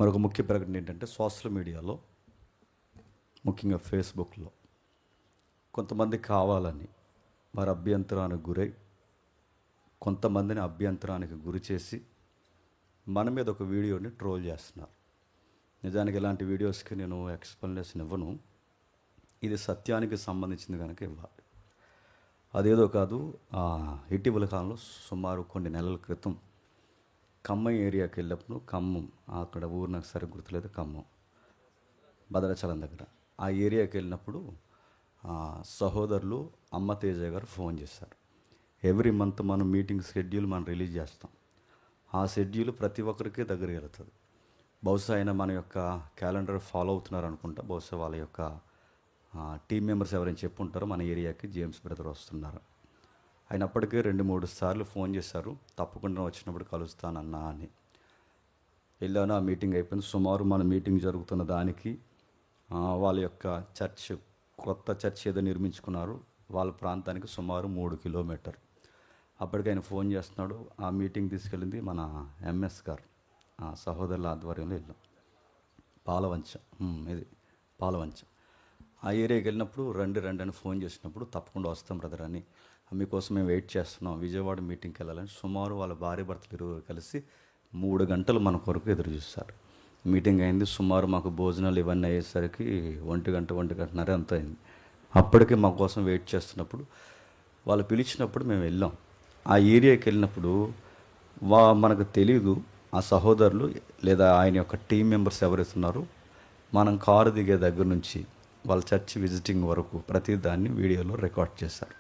మరొక ముఖ్య ప్రకటన ఏంటంటే సోషల్ మీడియాలో, ముఖ్యంగా ఫేస్బుక్లో కొంతమంది కావాలని వారి అభ్యంతరానికి గురై కొంతమందిని అభ్యంతరానికి గురి చేసి మన మీద ఒక వీడియోని ట్రోల్ చేస్తున్నారు. నిజానికి ఇలాంటి వీడియోస్కి నేను ఎక్స్ప్లెనేషన్ ఇవ్వను. ఇది సత్యానికి సంబంధించింది కనుక ఇవ్వాలి. అదేదో కాదు, ఇటీవల కాలంలో సుమారు కొన్ని నెలల క్రితం ఖమ్మం ఏరియాకి వెళ్ళినప్పుడు, ఖమ్మం అక్కడ ఊరు నాకు సరిగ్గా గుర్తులేదు, ఖమ్మం భద్రాచలం దగ్గర ఆ ఏరియాకి వెళ్ళినప్పుడు సహోదరులు అమ్మ తేజ గారు ఫోన్ చేశారు. ఎవ్రీ మంత్ మనం మీటింగ్ షెడ్యూల్ మనం రిలీజ్ చేస్తాం. ఆ షెడ్యూల్ ప్రతి ఒక్కరికి దగ్గరికి వెళ్తుంది. బహుశా ఆయన మన యొక్క క్యాలెండర్ ఫాలో అవుతున్నారు అనుకుంటా. బహుశా వాళ్ళ యొక్క టీం మెంబర్స్ ఎవరైనా చెప్పుంటారో మన ఏరియాకి జేమ్స్ బ్రదర్ వస్తున్నారు. ఆయన అప్పటికే 2-3 సార్లు ఫోన్ చేశారు, తప్పకుండా వచ్చినప్పుడు కలుస్తానన్నా అని. వెళ్ళాను. ఆ మీటింగ్ అయిపోయింది. సుమారు మన మీటింగ్ జరుగుతున్న దానికి వాళ్ళ యొక్క చర్చ్, కొత్త చర్చ్ ఏదో నిర్మించుకున్నారు వాళ్ళ ప్రాంతానికి సుమారు 3 కిలోమీటర్. అప్పటికి ఆయన ఫోన్ చేస్తున్నాడు. ఆ మీటింగ్ తీసుకెళ్ళింది మన ఎంఎస్ గారు, సహోదరుల ఆధ్వర్యంలో వెళ్ళాం. పాలవంచ, ఇది పాలవంచ. ఆ ఏరియాకి వెళ్ళినప్పుడు రండి అని ఫోన్ చేసినప్పుడు తప్పకుండా వస్తాం బ్రదర్ అని, మీకోసం మేము వెయిట్ చేస్తున్నాం, విజయవాడ మీటింగ్కి వెళ్ళాలని సుమారు వాళ్ళ భార్య భర్తలు ఇరువురు కలిసి 3 గంటలు మన కొరకు ఎదురు చూస్తారు. మీటింగ్ అయింది. సుమారు మాకు భోజనాలు ఇవన్నీ అయ్యేసరికి 1-1:30 అంత అయింది. అప్పటికే మా కోసం వెయిట్ చేస్తున్నప్పుడు వాళ్ళు పిలిచినప్పుడు మేము వెళ్ళాం. ఆ ఏరియాకి వెళ్ళినప్పుడు మనకు తెలియదు ఆ సహోదరులు లేదా ఆయన యొక్క టీం మెంబర్స్ ఎవరైతే ఉన్నారో, మనం కారు దిగే దగ్గర నుంచి వాళ్ళ చర్చ్ విజిటింగ్ వరకు ప్రతి దాన్ని వీడియోలో రికార్డ్ చేశారు.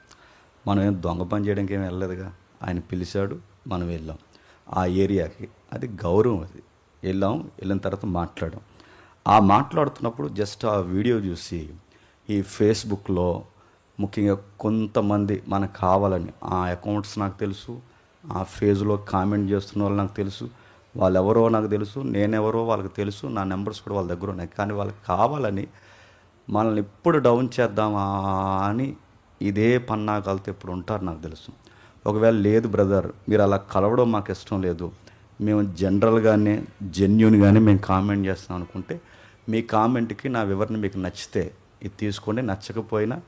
మనం ఏం దొంగ పని చేయడానికి ఏమి వెళ్ళలేదుగా. ఆయన పిలిచాడు, మనం వెళ్ళాం ఆ ఏరియాకి. అది గౌరవం. అది వెళ్ళిన తర్వాత మాట్లాడాం. ఆ మాట్లాడుతున్నప్పుడు జస్ట్ ఆ వీడియో చూసి ఈ ఫేస్బుక్లో ముఖ్యంగా కొంతమంది మనకు కావాలని ఆ అకౌంట్స్ నాకు తెలుసు, ఆ ఫేజ్లో కామెంట్ చేస్తున్న వాళ్ళు నాకు తెలుసు, వాళ్ళెవరో నాకు తెలుసు, నేనెవరో వాళ్ళకి తెలుసు, నా నెంబర్స్ కూడా వాళ్ళ దగ్గర ఉన్నాయి. కానీ వాళ్ళకి కావాలని మనల్ని ఎప్పుడు డౌన్ చేద్దామా అని ఇదే పన్నాగాలతో ఎప్పుడు ఉంటారు నాకు తెలుసు. ఒకవేళ లేదు బ్రదర్, మీరు అలా కలవడం మాకు ఇష్టం లేదు, మేము జనరల్గానే జెన్యూన్గానే మేము కామెంట్ చేస్తాం అనుకుంటే, మీ కామెంట్కి నా వివరణ మీకు నచ్చితే ఇది తీసుకోండి, నచ్చకపోయినా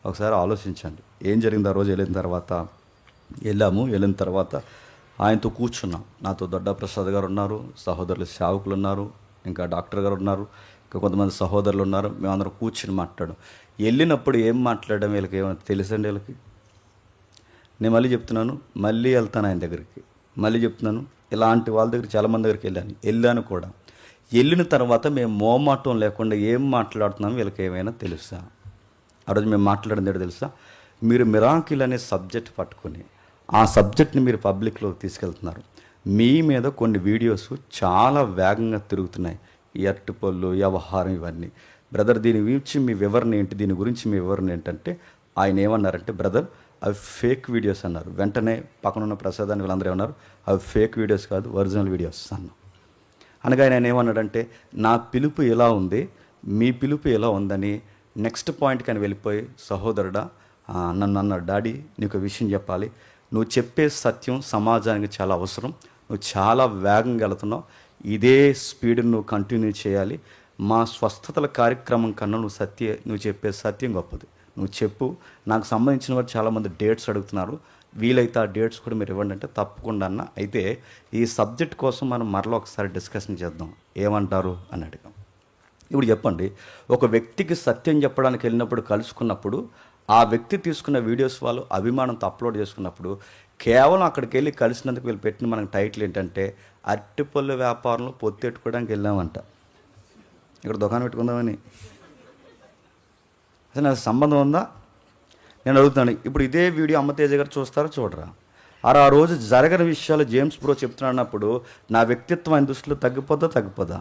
ఒకసారి ఆలోచించండి. ఏం జరిగింది ఆ రోజు వెళ్ళిన తర్వాత ఆయనతో కూర్చున్నాం. నాతో దొడ్డా ప్రసాద్ గారు ఉన్నారు, సహోదరులు సేవకులు ఉన్నారు, ఇంకా డాక్టర్ గారు ఉన్నారు, ఇంకా కొంతమంది సహోదరులు ఉన్నారు. మేమందరం కూర్చుని మాట్లాడాం. వెళ్ళినప్పుడు ఏం మాట్లాడడం వీళ్ళకి ఏమైనా తెలుసండి? వీళ్ళకి నేను మళ్ళీ చెప్తున్నాను, మళ్ళీ వెళ్తాను ఆయన దగ్గరికి, మళ్ళీ చెప్తున్నాను. ఇలాంటి వాళ్ళ దగ్గర చాలామంది దగ్గరికి వెళ్ళాను కూడా. వెళ్ళిన తర్వాత మేము మోమాటం లేకుండా ఏం మాట్లాడుతున్నాము వీళ్ళకి ఏమైనా తెలుసా? ఆ రోజు మేము మాట్లాడింది ఏంటో తెలుసా? మీరు మిరాకిల్ అనే సబ్జెక్ట్ పట్టుకొని ఆ సబ్జెక్ట్ని మీరు పబ్లిక్లోకి తీసుకెళ్తున్నారు. మీ మీద కొన్ని వీడియోస్ చాలా వేగంగా తిరుగుతున్నాయి. ఈ అరటిపళ్ళు, వ్యవహారం, ఇవన్నీ. బ్రదర్ దీని గురించి మీ వివరణ ఏంటి? దీని గురించి మీ వివరణ ఏంటంటే ఆయన ఏమన్నారంటే, బ్రదర్ అవి ఫేక్ వీడియోస్ అన్నారు. వెంటనే పక్కనున్న ప్రసాదాన్ని వీళ్ళందరూ ఏమన్నారు, అవి ఫేక్ వీడియోస్ కాదు, ఒరిజినల్ వీడియోస్ అన్నాం. అనగా ఆయన ఏమన్నాడంటే, నా పిలుపు ఎలా ఉంది, మీ పిలుపు ఎలా ఉందని నెక్స్ట్ పాయింట్కి అని వెళ్ళిపోయి, సహోదరుడా నన్ను అన్నాడు, డాడీ నీకు విషయం చెప్పాలి, నువ్వు చెప్పే సత్యం సమాజానికి చాలా అవసరం, నువ్వు చాలా వేగంగా వెళుతున్నావు, ఇదే స్పీడ్ నువ్వు కంటిన్యూ చేయాలి, మా స్వస్థతల కార్యక్రమం కన్నా నువ్వు చెప్పే సత్యం గొప్పది, నువ్వు చెప్పు, నాకు సంబంధించిన వారు చాలామంది డేట్స్ అడుగుతున్నారు, వీలైతే ఆ డేట్స్ కూడా మీరు ఇవ్వండి అంటే తప్పకుండా అన్న. అయితే ఈ సబ్జెక్ట్ కోసం మనం మరలా ఒకసారి డిస్కషన్ చేద్దాం, ఏమంటారు అని అడిగాం. ఇప్పుడు చెప్పండి, ఒక వ్యక్తికి సత్యం చెప్పడానికి వెళ్ళినప్పుడు కలుసుకున్నప్పుడు ఆ వ్యక్తి తీసుకున్న వీడియోస్ వాళ్ళు అభిమానంతో అప్లోడ్ చేసుకున్నప్పుడు కేవలం అక్కడికి వెళ్ళి కలిసినందుకు వీళ్ళు పెట్టిన మనకు టైటిల్ ఏంటంటే, అరటిపళ్ళు వ్యాపారంలో పొత్తెట్టుకోవడానికి వెళ్ళామంట. ఇక్కడ దుకాణం పెట్టుకుందామని. అసలు నాకు సంబంధం ఉందా? నేను అడుగుతున్నాను. ఇప్పుడు ఇదే వీడియో అమ్మ తేజ గారు చూస్తారా చూడరా? ఆ రోజు జరగని విషయాలు జేమ్స్ బ్రో చెప్తున్నాన్నప్పుడు నా వ్యక్తిత్వం ఆయన దృష్టిలో తగ్గిపోదా?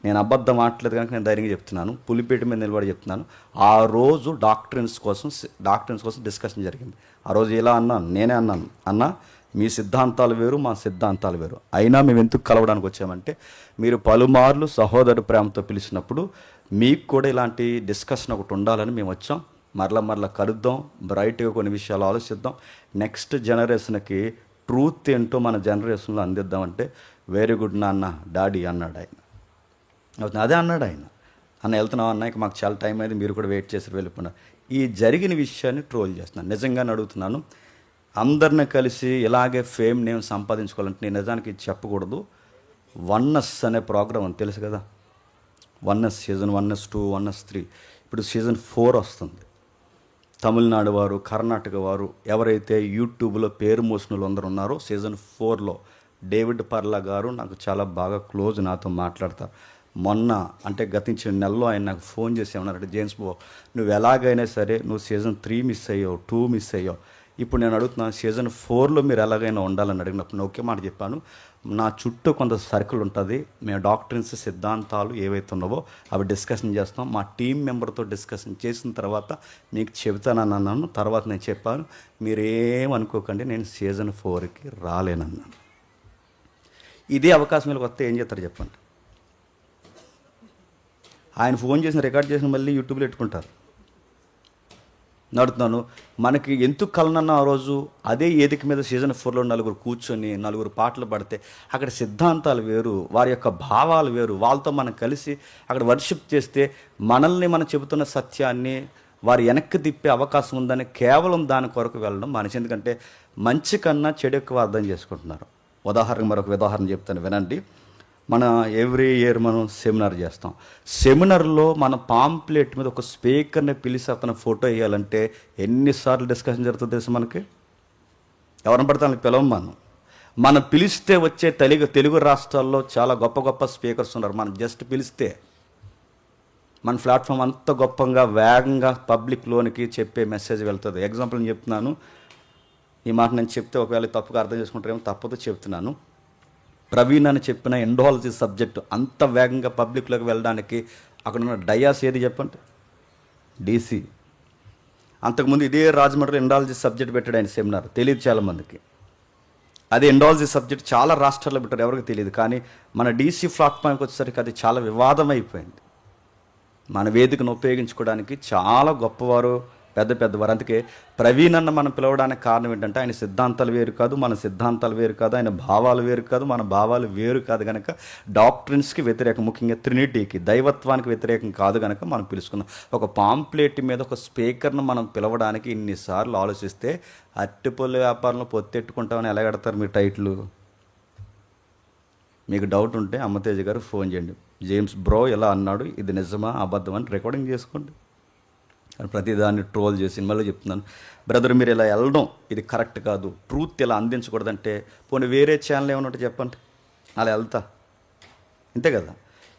నేను అబద్ధం ఆడలేదు కనుక నేను ధైర్యంగా చెప్తున్నాను, పులిపేట మీద నిలబడి చెప్తున్నాను. ఆ రోజు డాక్టరీన్స్ కోసం డిస్కషన్ జరిగింది. ఆ రోజు ఎలా నేనే అన్నాను, అన్న మీ సిద్ధాంతాలు వేరు, మా సిద్ధాంతాలు వేరు, అయినా మేము ఎందుకు కలవడానికి వచ్చామంటే, మీరు పలుమార్లు సహోదరు ప్రేమతో పిలిచినప్పుడు మీకు కూడా ఇలాంటి డిస్కషన్ ఒకటి ఉండాలని మేము వచ్చాం. మరలా కలుద్దాం, బ్రైట్గా కొన్ని విషయాలు ఆలోచిద్దాం, నెక్స్ట్ జనరేషన్కి ట్రూత్ ఏంటో మన జనరేషన్లో అందిద్దామంటే, వెరీ గుడ్ నాన్న, డాడీ అన్నాడు ఆయన. అవుతుంది. అదే అన్నాడు ఆయన. అన్న వెళ్తున్నాం అన్న, ఇక మాకు చాలా టైం అయింది, మీరు కూడా వెయిట్ చేసి వెళ్ళిపోయినా. ఈ జరిగిన విషయాన్ని ట్రోల్ చేస్తున్నాను. నిజంగానే అడుగుతున్నాను, అందరిని కలిసి ఇలాగే ఫేమ్ నేమ్ సంపాదించుకోవాలంటే నేను నిజానికి ఇది చెప్పకూడదు. వన్నెస్ అనే ప్రోగ్రామ్ అని తెలుసు కదా, వన్నెస్ సీజన్ 1S2 1S3, ఇప్పుడు సీజన్ 4 వస్తుంది. తమిళనాడు వారు, కర్ణాటక వారు ఎవరైతే యూట్యూబ్లో పేరు మోసిన అందరూ ఉన్నారో, సీజన్ 4లో డేవిడ్ పర్లా గారు నాకు చాలా బాగా క్లోజ్, నాతో మాట్లాడతారు. మొన్న అంటే గతించిన నెలలో ఆయన నాకు ఫోన్ చేసి ఏమన్నారంటే, జేమ్స్ బో నువ్వు ఎలాగైనా సరే నువ్వు సీజన్ 3 మిస్ అయ్యావు, 2 మిస్ అయ్యావు, ఇప్పుడు నేను అడుగుతున్నాను సీజన్ 4లో మీరు ఎలాగైనా ఉండాలని అడిగినప్పుడు నేను ఒకే మాట చెప్పాను, నా చుట్టూ కొంత సర్కిల్ ఉంటుంది, మేము డాక్టర్స్ సిద్ధాంతాలు ఏవైతే ఉన్నావో అవి డిస్కషన్ చేస్తాం, మా టీం మెంబర్తో డిస్కషన్ చేసిన తర్వాత మీకు చెబుతానని అన్నాను. తర్వాత నేను చెప్పాను, మీరేమనుకోకండి నేను సీజన్ 4కి రాలేనన్నాను. ఇదే అవకాశం వీళ్ళకి వస్తే ఏం చేస్తారు చెప్పండి? ఆయన ఫోన్ చేసిన రికార్డ్ చేసిన మళ్ళీ యూట్యూబ్లో పెట్టుకుంటారు. నడుతున్నాను మనకి ఎందుకు కలనన్న ఆ రోజు అదే వేదిక మీద సీజన్ 4లో నలుగురు కూర్చొని నలుగురు పాటలు పాడితే అక్కడ సిద్ధాంతాలు వేరు, వారి యొక్క భావాలు వేరు, వాళ్ళతో మనం కలిసి అక్కడ వర్షిప్ చేస్తే మనల్ని మనం చెబుతున్న సత్యాన్ని వారు వెనక్కి తిప్పే అవకాశం ఉందని కేవలం దాని కొరకు వెళ్ళడం మనిషి. ఎందుకంటే మంచి కన్నా చెడు ఎక్కువ అర్థం చేసుకుంటున్నారు. మరొక ఉదాహరణ చెప్తాను వినండి. మన ఎవ్రీ ఇయర్ మనం సెమినార్ చేస్తాం. సెమినార్లో మన పాంప్లెట్ మీద ఒక స్పీకర్ని పిలిచి అతను ఫోటో వేయాలంటే ఎన్నిసార్లు డిస్కషన్ జరుగుతుంది తెలుసు మనకి? ఎవరిని పడితే వాళ్ళని పిలవం మనం పిలిస్తే వచ్చే తెలుగు రాష్ట్రాల్లో చాలా గొప్ప గొప్ప స్పీకర్స్ ఉన్నారు. మనం జస్ట్ పిలిస్తే మన ప్లాట్ఫామ్ అంత గొప్పగా వేగంగా పబ్లిక్లోనికి చెప్పే మెసేజ్ వెళ్తుంది. ఎగ్జాంపుల్ నేను చెప్తున్నాను, ఈ మాట నేను చెప్తే ఒకవేళ తప్పుగా అర్థం చేసుకుంటారేమో, తప్పదు చెప్తున్నాను. ప్రవీణ్ అని చెప్పిన ఎండాలజీ సబ్జెక్టు అంత వేగంగా పబ్లిక్లోకి వెళ్ళడానికి అక్కడ ఉన్న డయాస్ ఏది చెప్పండి? DC. అంతకుముందు ఇదే రాజమండ్రిలో ఎండాలజీ సబ్జెక్ట్ పెట్టాడు ఆయన సెమినార్, తెలియదు చాలామందికి. అదే ఎండాలజీ సబ్జెక్ట్ చాలా రాష్ట్రాల్లో పెట్టారు, ఎవరికి తెలియదు. కానీ మన DC ప్లాట్ఫామ్కి వచ్చేసరికి అది చాలా వివాదం అయిపోయింది. మన వేదికను ఉపయోగించుకోవడానికి చాలా గొప్పవారు, పెద్దవారు. అందుకే ప్రవీణ్ అన్న మనం పిలవడానికి కారణం ఏంటంటే ఆయన సిద్ధాంతాలు వేరు కాదు, మన సిద్ధాంతాలు వేరు కాదు, ఆయన భావాలు వేరు కాదు, మన భావాలు వేరు కాదు కనుక డాక్ట్రిన్స్కి వ్యతిరేకం, ముఖ్యంగా ట్రినిటీకి దైవత్వానికి వ్యతిరేకం కాదు కనుక మనం పిలుచుకున్నాం. ఒక పాంప్లెట్ మీద ఒక స్పీకర్ను మనం పిలవడానికి ఇన్నిసార్లు ఆలోచిస్తే అట్టిపొల్లి వ్యాపారంలో పొత్తెట్టుకుంటామని ఎలా కడతారు మీరు టైటిల్? మీకు డౌట్ ఉంటే అమ్మతేజ గారు ఫోన్ చేయండి, జేమ్స్ బ్రో ఎలా అన్నాడు, ఇది నిజమా అబద్ధం అని రికార్డింగ్ చేసుకోండి. ప్రతిదాన్ని ట్రోల్ చేసి మళ్ళీ చెప్తున్నాను, బ్రదర్ మీరు ఇలా వెళ్ళడం ఇది కరెక్ట్ కాదు, ట్రూత్ ఇలా అందించకూడదంటే పోనీ వేరే ఛానల్ ఏమన్నట్టు చెప్పండి, అలా వెళ్తా. అంతే కదా,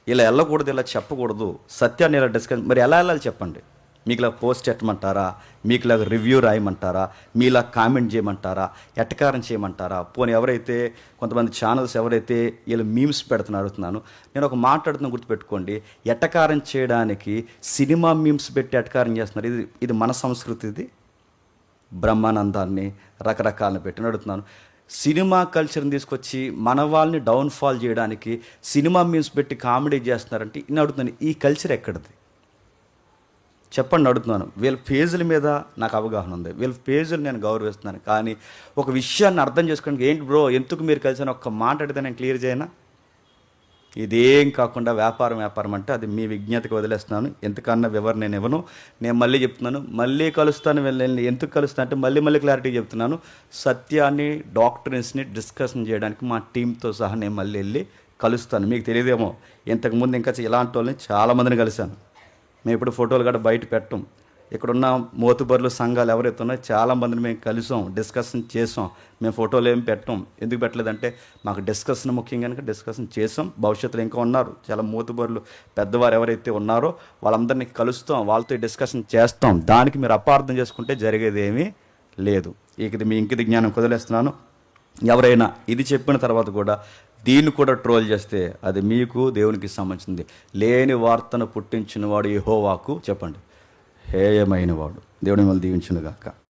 ఇలా వెళ్ళకూడదు, ఇలా చెప్పకూడదు, సత్యాన్ని ఇలా డిస్కస్. మరి ఎలా వెళ్ళాలి చెప్పండి? మీకు ఇలా పోస్ట్ పెట్టమంటారా, మీకు ఇలా రివ్యూ రాయమంటారా, మీలా కామెంట్ చేయమంటారా, ఎట్టకారం చేయమంటారా? పోనీ ఎవరైతే కొంతమంది ఛానల్స్ ఎవరైతే వీళ్ళు మీమ్స్ పెడుతున్నారు అడుగుతున్నాను, నేను ఒక మాట్లాడుతున్నా గుర్తుపెట్టుకోండి, ఎట్టకారం చేయడానికి సినిమా మీమ్స్ పెట్టి ఎట్టకారం చేస్తున్నారు. ఇది మన సంస్కృతి, ఇది బ్రహ్మానందాన్ని రకరకాలను పెట్టి అడుగుతున్నాను. సినిమా కల్చర్ని తీసుకొచ్చి మన వాళ్ళని డౌన్ఫాల్ చేయడానికి సినిమా మీమ్స్ పెట్టి కామెడీ చేస్తున్నారంటే నేను అడుగుతున్నాను, ఈ కల్చర్ ఎక్కడిది చెప్పండి అడుగుతున్నాను. వీళ్ళ పేజీల మీద నాకు అవగాహన ఉంది, వీళ్ళ పేజీలు నేను గౌరవిస్తున్నాను. కానీ ఒక విషయాన్ని అర్థం చేసుకోవడానికి ఏంటి బ్రో ఎందుకు మీరు కలిసి ఒక్క మాట అడిగితే నేను క్లియర్ చేయనా? ఇదేం కాకుండా వ్యాపారం అంటే అది మీ విజ్ఞతకి వదిలేస్తున్నాను. ఎంతకన్నా వివరణ నేను ఇవ్వను. నేను మళ్ళీ చెప్తున్నాను, మళ్ళీ కలుస్తాను. వెళ్ళి ఎందుకు కలుస్తాను అంటే మళ్ళీ క్లారిటీ చెప్తున్నాను. సత్యాన్ని డాక్టర్స్ని డిస్కషన్ చేయడానికి మా టీంతో సహా నేను మళ్ళీ వెళ్ళి కలుస్తాను. మీకు తెలియదేమో, ఇంతకుముందు ఇంకా ఇలాంటి వాళ్ళని చాలామందిని కలిశాను. మేము ఇప్పుడు ఫోటోలు కూడా బయట పెట్టం. ఇక్కడున్న మోతుబర్లు సంఘాలు ఎవరైతే ఉన్నాయో చాలామందిని మేము కలిసాం, డిస్కషన్ చేసాం. మేము ఫోటోలు ఏమి పెట్టాం. ఎందుకు పెట్టలేదంటే మాకు డిస్కషన్ ముఖ్యం కనుక డిస్కషన్ చేసాం. భవిష్యత్తులో ఇంకా ఉన్నారు చాలా మోతుబర్లు పెద్దవారు ఎవరైతే ఉన్నారో వాళ్ళందరినీ కలుస్తాం, వాళ్ళతో డిస్కషన్ చేస్తాం. దానికి మీరు అపార్థం చేసుకుంటే జరిగేది ఏమీ లేదు. ఇది మీ ఇంకిది జ్ఞానం కుదిలేస్తున్నాను. ఎవరైనా ఇది చెప్పిన తర్వాత కూడా దీన్ని కూడా ట్రోల్ చేస్తే అది మీకు దేవునికి సంబంధించింది. లేని వార్తను పుట్టించిన వాడు యెహోవాకు చెప్పండి హేయమైన వాడు. దేవుని మిమ్మల్ని దీవించును గాక.